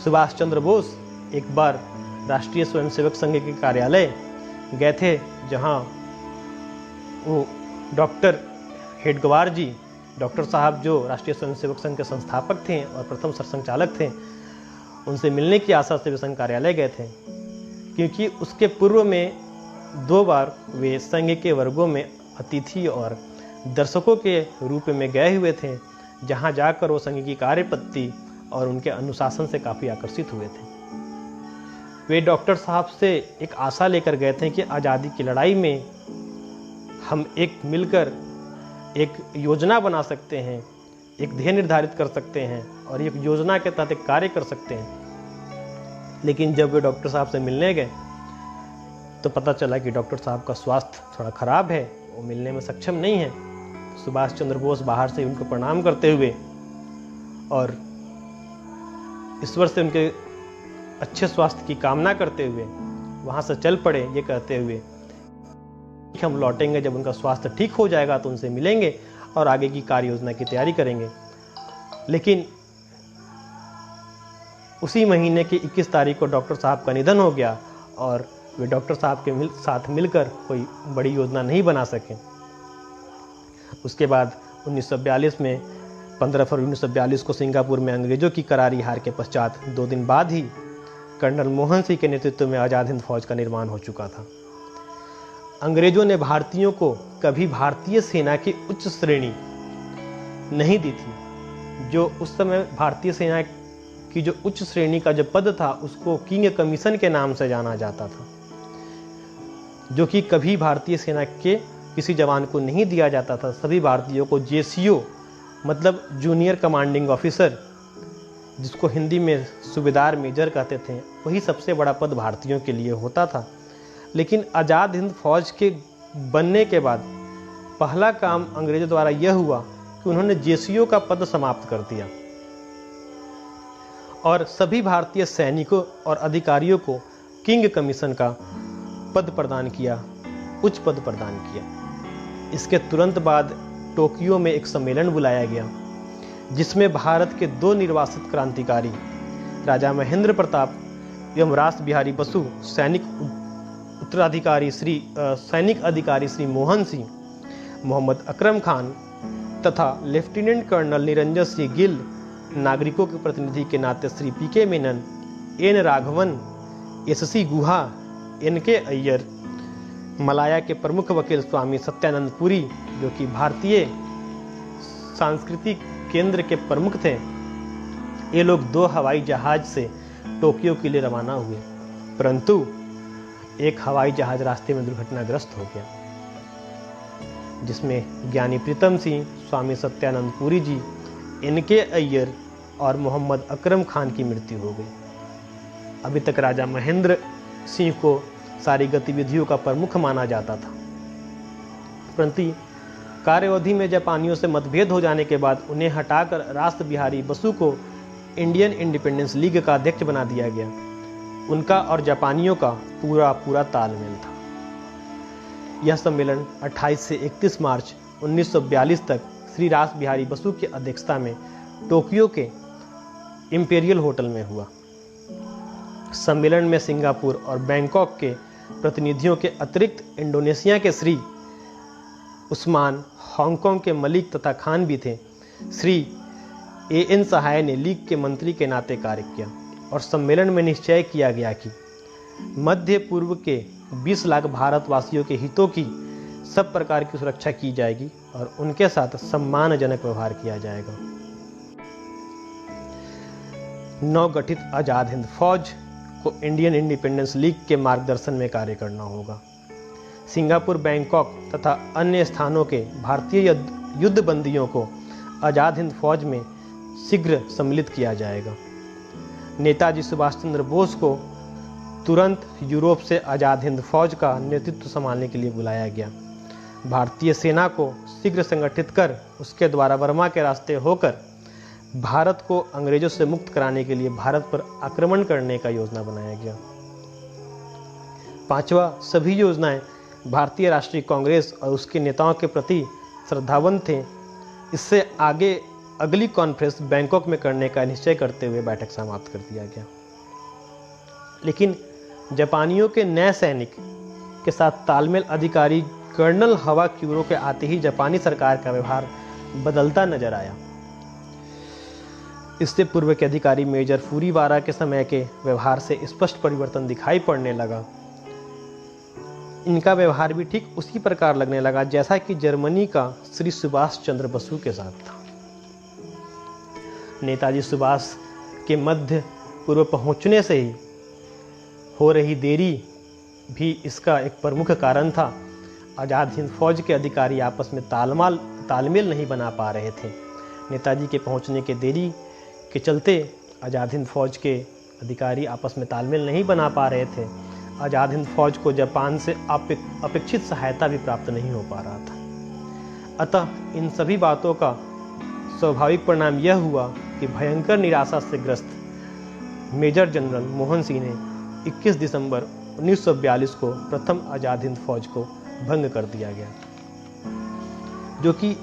सुभाष चंद्र बोस एक बार राष्ट्रीय स्वयंसेवक संघ के कार्यालय गए थे, जहां वो डॉक्टर हेडगवार जी, डॉक्टर साहब जो राष्ट्रीय स्वयंसेवक संघ के संस्थापक थे और प्रथम सरसंघचालक थे, उनसे मिलने की आशा से वे संघ कार्यालय गए थे, क्योंकि उसके पूर्व में 2 बार वे संघ के वर्गों में अतिथि और दर्शकों के रूप में गए हुए थे, जहां जाकर वो संघ की कार्यपद्धति और उनके अनुशासन से काफ़ी आकर्षित हुए थे। वे डॉक्टर साहब से एक आशा लेकर गए थे कि आज़ादी की लड़ाई में हम एक मिलकर एक योजना बना सकते हैं, एक ध्येय निर्धारित कर सकते हैं और एक योजना के तहत एक कार्य कर सकते हैं। लेकिन जब वे डॉक्टर साहब से मिलने गए तो पता चला कि डॉक्टर साहब का स्वास्थ्य थोड़ा खराब है, वो मिलने में सक्षम नहीं है। सुभाष चंद्र बोस बाहर से उनको प्रणाम करते हुए और ईश्वर से उनके अच्छे स्वास्थ्य की कामना करते हुए वहाँ से चल पड़े, ये कहते हुए कि हम लौटेंगे, जब उनका स्वास्थ्य ठीक हो जाएगा तो उनसे मिलेंगे और आगे की कार्य योजना की तैयारी करेंगे। लेकिन उसी महीने की 21 तारीख को डॉक्टर साहब का निधन हो गया और वे डॉक्टर साहब के साथ मिलकर कोई बड़ी योजना नहीं बना सके। उसके बाद 1942 में 15 फरवरी 1942 को सिंगापुर में अंग्रेजों की करारी हार के पश्चात 2 दिन बाद ही कर्नल मोहन सिंह के नेतृत्व में आज़ाद हिंद फौज का निर्माण हो चुका था। अंग्रेजों ने भारतीयों को कभी भारतीय सेना की उच्च श्रेणी नहीं दी थी। जो उस समय भारतीय सेना की जो उच्च श्रेणी का जो पद था, उसको किंग कमीशन के नाम से जाना जाता था, जो कि कभी भारतीय सेना के किसी जवान को नहीं दिया जाता था। सभी भारतीयों को जेसीओ मतलब जूनियर कमांडिंग ऑफिसर, जिसको हिंदी में सूबेदार मेजर कहते थे, वही सबसे बड़ा पद भारतीयों के लिए होता था। लेकिन आज़ाद हिंद फौज के बनने के बाद पहला काम अंग्रेजों द्वारा यह हुआ कि उन्होंने जेसीओ का पद समाप्त कर दिया और सभी भारतीय सैनिकों और अधिकारियों को किंग कमीशन का पद प्रदान किया, उच्च पद प्रदान किया। इसके तुरंत बाद टोक्यो में एक सम्मेलन बुलाया गया, जिसमें भारत के 2 निर्वासित क्रांतिकारी राजा महेंद्र प्रताप एवं रास बिहारी बसु, सैनिक अधिकारी श्री मोहन सिंह, मोहम्मद अकरम खान तथा लेफ्टिनेंट कर्नल निरंजन सिंह गिल, नागरिकों के प्रतिनिधि के नाते श्री पीके मेनन, एन राघवन, एससी गुहा, एनके अय्यर, मलाया के प्रमुख वकील स्वामी सत्यानंद पुरी, जो कि भारतीय सांस्कृतिक केंद्र के प्रमुख थे, ये लोग 2 हवाई जहाज से टोक्यो के लिए रवाना हुए, परंतु एक हवाई जहाज रास्ते में दुर्घटनाग्रस्त हो गया, जिसमें ज्ञानी प्रीतम सिंह, स्वामी सत्यानंद पुरी जी, एनके अय्यर और मोहम्मद अकरम खान की मृत्यु हो गई। अभी तक राजा महेंद्र सिंह को सारी गतिविधियों का प्रमुख माना जाता था, परंतु कार्यावधि में जापानियों से मतभेद हो जाने के बाद उन्हें हटाकर रास बिहारी बसु को इंडियन इंडिपेंडेंस लीग का अध्यक्ष बना दिया गया। उनका और जापानियों का पूरा तालमेल था। यह सम्मेलन 28 से 31 मार्च 1942 तक श्री रास बिहारी बसु की अध्यक्षता में टोक्यो के इंपीरियल होटल में हुआ। सम्मेलन में सिंगापुर और बैंकॉक के प्रतिनिधियों के अतिरिक्त इंडोनेशिया के श्री उस्मान, हांगकांग के मलिक तथा खान भी थे। श्री एएन सहाय ने लीग के मंत्री के नाते कार्य किया और सम्मेलन में निश्चय किया गया कि मध्य पूर्व के 20 लाख भारतवासियों के हितों की सब प्रकार की सुरक्षा की जाएगी और उनके साथ सम्मानजनक व्यवहार किया जाएगा। नवगठित आज़ाद हिंद फौज को इंडियन इंडिपेंडेंस लीग के मार्गदर्शन में कार्य करना होगा। सिंगापुर, बैंकॉक तथा अन्य स्थानों के भारतीय युद्ध बंदियों को आज़ाद हिंद फौज में शीघ्र सम्मिलित किया जाएगा। नेताजी सुभाष चंद्र बोस को तुरंत यूरोप से आज़ाद हिंद फौज का नेतृत्व संभालने के लिए बुलाया गया। भारतीय सेना को शीघ्र संगठित कर उसके द्वारा बर्मा के रास्ते होकर भारत को अंग्रेजों से मुक्त कराने के लिए भारत पर आक्रमण करने का योजना बनाया गया। 5वां, सभी योजनाएं भारतीय राष्ट्रीय कांग्रेस और उसके नेताओं के प्रति श्रद्धावंत थे। इससे आगे अगली कॉन्फ्रेंस बैंकॉक में करने का निश्चय करते हुए बैठक समाप्त कर दिया गया। लेकिन जापानियों के नए सैनिक के साथ तालमेल अधिकारी कर्नल हवा क्यूरो के आते ही जापानी सरकार का व्यवहार बदलता नजर आया। इससे पूर्व के अधिकारी मेजर फूरीवारा के समय के व्यवहार से स्पष्ट परिवर्तन दिखाई पड़ने लगा। इनका व्यवहार भी ठीक उसी प्रकार लगने लगा जैसा कि जर्मनी का श्री सुभाष चंद्र बसु के साथ था। नेताजी सुभाष के मध्य पूर्व पहुंचने से ही हो रही देरी भी इसका एक प्रमुख कारण था। आज़ाद हिंद फौज के अधिकारी आपस में तालमेल नहीं बना पा रहे थे। नेताजी के पहुंचने के देरी के चलते आज़ाद हिंद फौज के अधिकारी आपस में तालमेल नहीं बना पा रहे थे। आज़ाद हिंद फौज को जापान से अपेक्षित सहायता भी प्राप्त नहीं हो पा रहा था। अतः इन सभी बातों का स्वाभाविक परिणाम यह हुआ कि भयंकर निराशा से ग्रस्त मेजर जनरल मोहन सिंह ने 21 दिसंबर 1942 को प्रथम आज़ाद हिंद फौज को भंग कर दिया गया, जो कि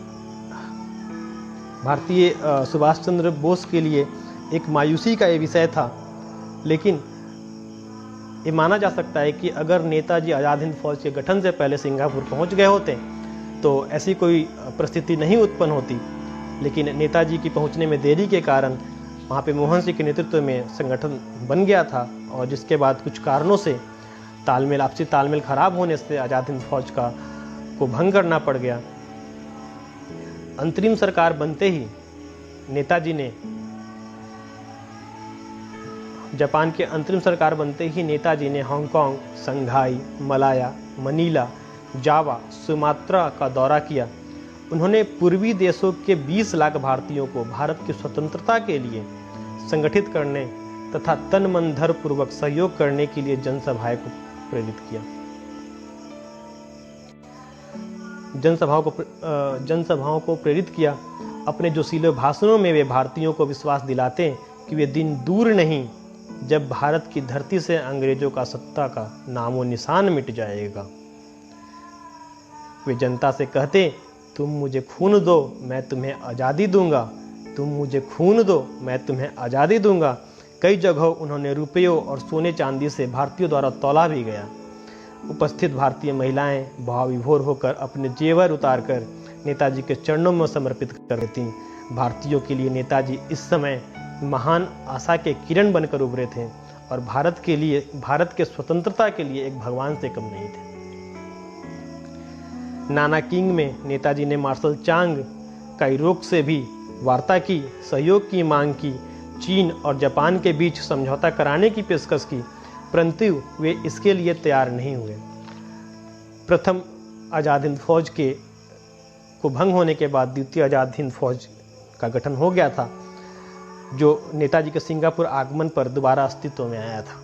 भारतीय सुभाष चंद्र बोस के लिए एक मायूसी का ये विषय था। लेकिन ये माना जा सकता है कि अगर नेताजी आज़ाद हिंद फौज के गठन से पहले सिंगापुर पहुंच गए होते तो ऐसी कोई परिस्थिति नहीं उत्पन्न होती। लेकिन नेताजी की पहुंचने में देरी के कारण वहाँ पे मोहन सिंह के नेतृत्व में संगठन बन गया था, और जिसके बाद कुछ कारणों से आपसी तालमेल खराब होने से आज़ाद हिंद फौज को भंग करना पड़ गया। अंतरिम सरकार बनते ही नेताजी ने जापान के अंतरिम सरकार बनते ही नेताजी ने हांगकांग, संघाई, मलाया, मनीला, जावा, सुमात्रा का दौरा किया। उन्होंने पूर्वी देशों के 20 लाख भारतीयों को भारत की स्वतंत्रता के लिए संगठित करने तथा तन मन धन पूर्वक सहयोग करने के लिए जनसभाएं को प्रेरित किया। जनसभाओं को प्रेरित किया। अपने जोशीले भाषणों में वे भारतीयों को विश्वास दिलाते कि वे दिन दूर नहीं जब भारत की धरती से अंग्रेजों का सत्ता का नामो निशान मिट जाएगा। वे जनता से कहते, तुम मुझे खून दो मैं तुम्हें आज़ादी दूंगा, तुम मुझे खून दो मैं तुम्हें आज़ादी दूंगा। कई जगहों उन्होंने रुपयों और सोने चांदी से भारतीयों द्वारा तौला भी गया। उपस्थित भारतीय महिलाएं भावविभोर होकर अपने जेवर उतारकर नेताजी के चरणों में समर्पित कर देती। भारतीयों के लिए नेताजी इस समय महान आशा के किरण बनकर उभरे थे और भारत के स्वतंत्रता के लिए एक भगवान से कम नहीं थे। नानाकिंग में नेताजी ने मार्शल चांग काइरोक से भी वार्ता की, सहयोग की मांग की, चीन और जापान के बीच समझौता कराने की पेशकश की, परंतु वे इसके लिए तैयार नहीं हुए। प्रथम आज़ाद हिंद फौज को भंग होने के बाद द्वितीय आज़ाद हिंद फौज का गठन हो गया था, जो नेताजी के सिंगापुर आगमन पर दोबारा अस्तित्व में आया था।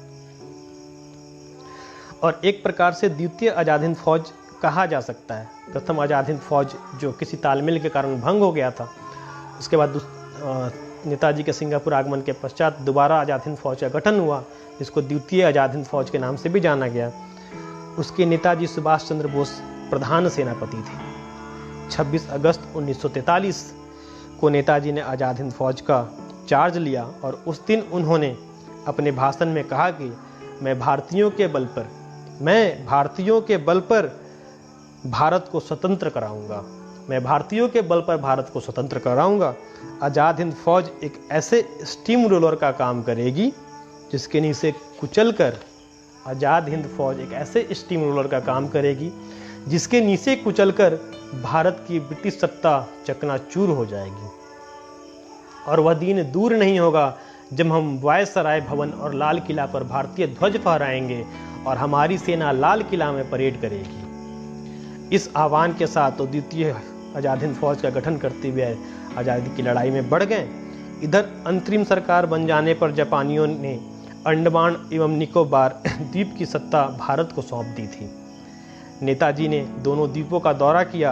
और एक प्रकार से द्वितीय आज़ाद हिंद फौज कहा जा सकता है। प्रथम आज़ाद हिंद फौज जो किसी तालमेल के कारण भंग हो गया था, उसके बाद नेताजी के सिंगापुर आगमन के पश्चात दोबारा आज़ाद हिंद फौज का गठन हुआ, जिसको द्वितीय आज़ाद हिंद फौज के नाम से भी जाना गया। उसके नेताजी सुभाष चंद्र बोस प्रधान सेनापति थे। 26 अगस्त 1943 को नेताजी ने आज़ाद हिंद फौज का चार्ज लिया और उस दिन उन्होंने अपने भाषण में कहा कि मैं भारतीयों के बल पर भारत को स्वतंत्र कराऊंगा। मैं भारतीयों के बल पर भारत को स्वतंत्र कराऊंगा। आज़ाद हिंद फौज एक ऐसे स्टीम रोलर का काम करेगी जिसके नीचे कुचलकर आज़ाद हिंद फौज एक ऐसे स्टीम रोलर का काम करेगी जिसके नीचे कुचलकर भारत की ब्रिटिश सत्ता चकनाचूर हो जाएगी। और वह दिन दूर नहीं होगा जब हम वायसराय भवन और लाल किला पर भारतीय ध्वज फहराएंगे और हमारी सेना लाल किला में परेड करेगी। इस आह्वान के साथ तो द्वितीय आज़ाद हिंद फौज का गठन करते हुए आज़ादी की लड़ाई में बढ़ गए। इधर अंतरिम सरकार बन जाने पर जापानियों ने अंडमान एवं निकोबार द्वीप की सत्ता भारत को सौंप दी थी। नेताजी ने दोनों द्वीपों का दौरा किया,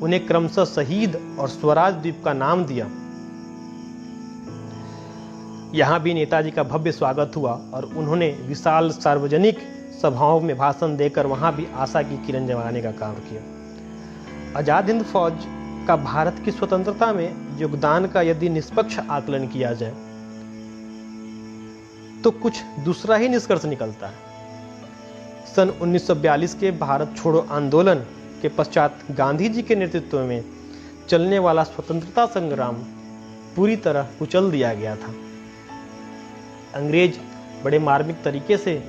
उन्हें क्रमशः शहीद और स्वराज द्वीप का नाम दिया। यहाँ भी नेताजी का भव्य स्वागत हुआ और उन्होंने विशाल सार्वजनिक सभाओं में भाषण देकर वहाँ भी आशा की किरण जगाने का काम किया। आज़ाद हिंद फौज का भारत की स्वतंत्रता में योगदान का यदि निष्पक्ष आकलन किया जाए तो कुछ दूसरा ही निष्कर्ष निकलता है। सन 1942 के भारत छोड़ो आंदोलन के पश्चात गांधी जी के नेतृत्व में चलने वाला स्वतंत्रता संग्राम पूरी तरह कुचल दिया गया था। अंग्रेज बड़े मार्मिक तरीके से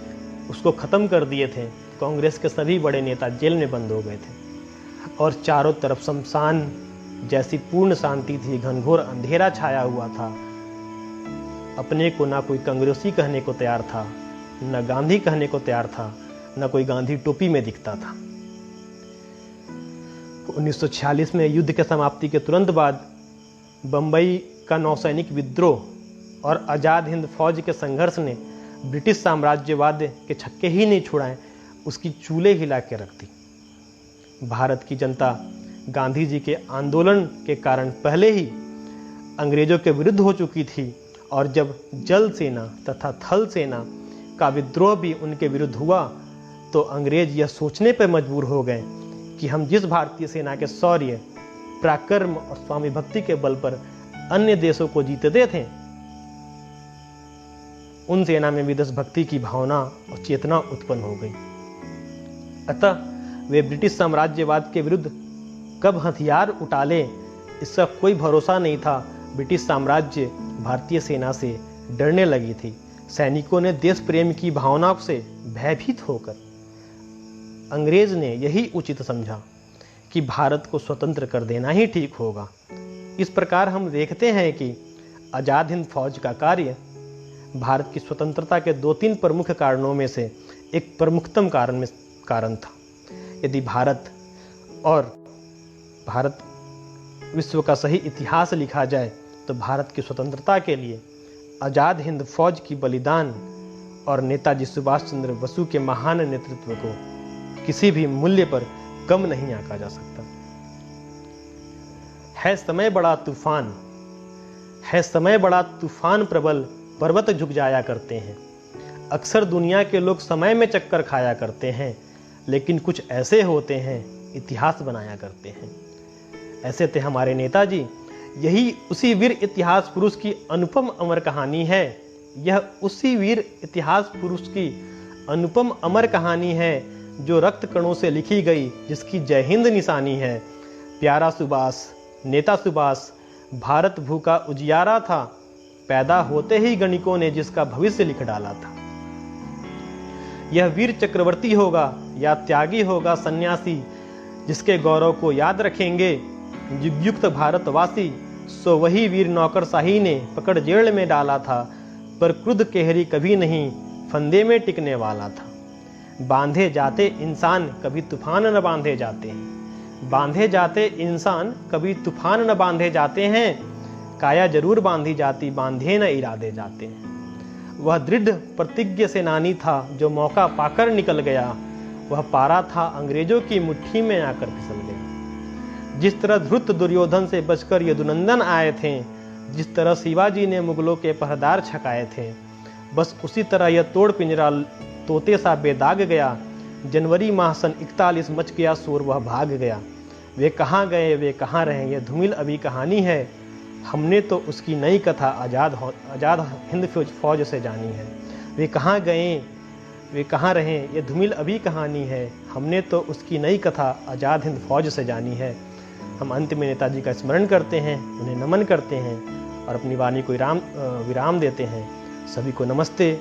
उसको खत्म कर दिए थे। कांग्रेस के सभी बड़े नेता जेल में बंद हो गए थे और चारों तरफ शमशान जैसी पूर्ण शांति थी, घनघोर अंधेरा छाया हुआ था। अपने को ना कोई कांग्रेसी कहने को तैयार था, न गांधी कहने को तैयार था, न कोई गांधी टोपी में दिखता था। 1946 में युद्ध के समाप्ति के तुरंत बाद बंबई का नौसैनिक विद्रोह और आज़ाद हिंद फौज के संघर्ष ने ब्रिटिश साम्राज्यवाद के छक्के ही नहीं छुड़ाए, उसकी चूल्हे हिला के रख दी। भारत की जनता गांधी जी के आंदोलन के कारण पहले ही अंग्रेजों के विरुद्ध हो चुकी थी और जब जल सेना तथा थल सेना का विद्रोह भी उनके विरुद्ध हुआ तो अंग्रेज यह सोचने पर मजबूर हो गए कि हम जिस भारतीय सेना के शौर्य, पराक्रम और स्वामी भक्ति के बल पर अन्य देशों को जीतते थे, उन सेना में भी देशभक्ति की भावना और चेतना उत्पन्न हो गई। अतः वे ब्रिटिश साम्राज्यवाद के विरुद्ध कब हथियार उठा ले इसका कोई भरोसा नहीं था। ब्रिटिश साम्राज्य भारतीय सेना से डरने लगी थी। सैनिकों ने देश प्रेम की भावना से भयभीत होकर अंग्रेज ने यही उचित समझा कि भारत को स्वतंत्र कर देना ही ठीक होगा। इस प्रकार हम देखते हैं कि आज़ाद हिंद फौज का कार्य भारत की स्वतंत्रता के 2-3 प्रमुख कारणों में से एक प्रमुखतम कारण था। यदि भारत विश्व का सही इतिहास लिखा जाए तो भारत की स्वतंत्रता के लिए आज़ाद हिंद फौज की बलिदान और नेताजी सुभाष चंद्र बसु के महान नेतृत्व को किसी भी मूल्य पर कम नहीं आंका जा सकता। है समय बड़ा तूफान प्रबल, पर्वत झुक जाया करते हैं। अक्सर दुनिया के लोग समय में चक्कर खाया करते हैं, लेकिन कुछ ऐसे होते हैं इतिहास बनाया करते हैं। ऐसे थे हमारे नेताजी। यही उसी वीर इतिहास पुरुष की अनुपम अमर कहानी है। यह उसी वीर इतिहास पुरुष की अनुपम अमर कहानी है जो रक्त कणों से लिखी गई, जिसकी जय हिंद निशानी है। प्यारा सुभाष, नेता सुभाष भारत भूखा उजियारा था, पैदा होते ही गणिकों ने जिसका भविष्य लिख डाला था। यह वीर चक्रवर्ती होगा या त्यागी होगा सन्यासी, जिसके गौरव को याद रखेंगे युगयुक्त भारतवासी। सो वही वीर नौकरशाही ने पकड़ जेल में डाला था, पर क्रुद्ध केहरी कभी नहीं फंदे में टिकने वाला था। बांधे जाते इंसान कभी तूफान न बांधे जाते हैं, बांधे जाते इंसान कभी तूफान न बांधे जाते हैं। काया जरूर बांधी जाती, बांधे न इरादे जाते हैं। वह दृढ़ प्रतिज्ञ सेनानी था जो मौका पाकर निकल गया। वह पारा था अंग्रेजों की मुट्ठी में आकर फिसल गया। जिस तरह धृत दुर्योधन से बचकर यदुनंदन आए थे, जिस तरह शिवाजी ने मुगलों के पहरेदार छकाए थे, बस उसी तरह यह तोड़ पिंजरा तोते सा बेदाग गया। जनवरी माह सन 41 मच गया शोर, वह भाग गया। वे कहाँ गए, वे कहाँ रहे, यह धूमिल अभी कहानी है। हमने तो उसकी नई कथा आज़ाद हिंद फौज से जानी है। वे कहाँ गए, वे कहाँ रहे, यह धूमिल अभी कहानी है। हमने तो उसकी नई कथा आज़ाद हिंद फौज से जानी है। हम अंत में नेताजी का स्मरण करते हैं, उन्हें नमन करते हैं और अपनी वाणी को विराम देते हैं। सभी को नमस्ते।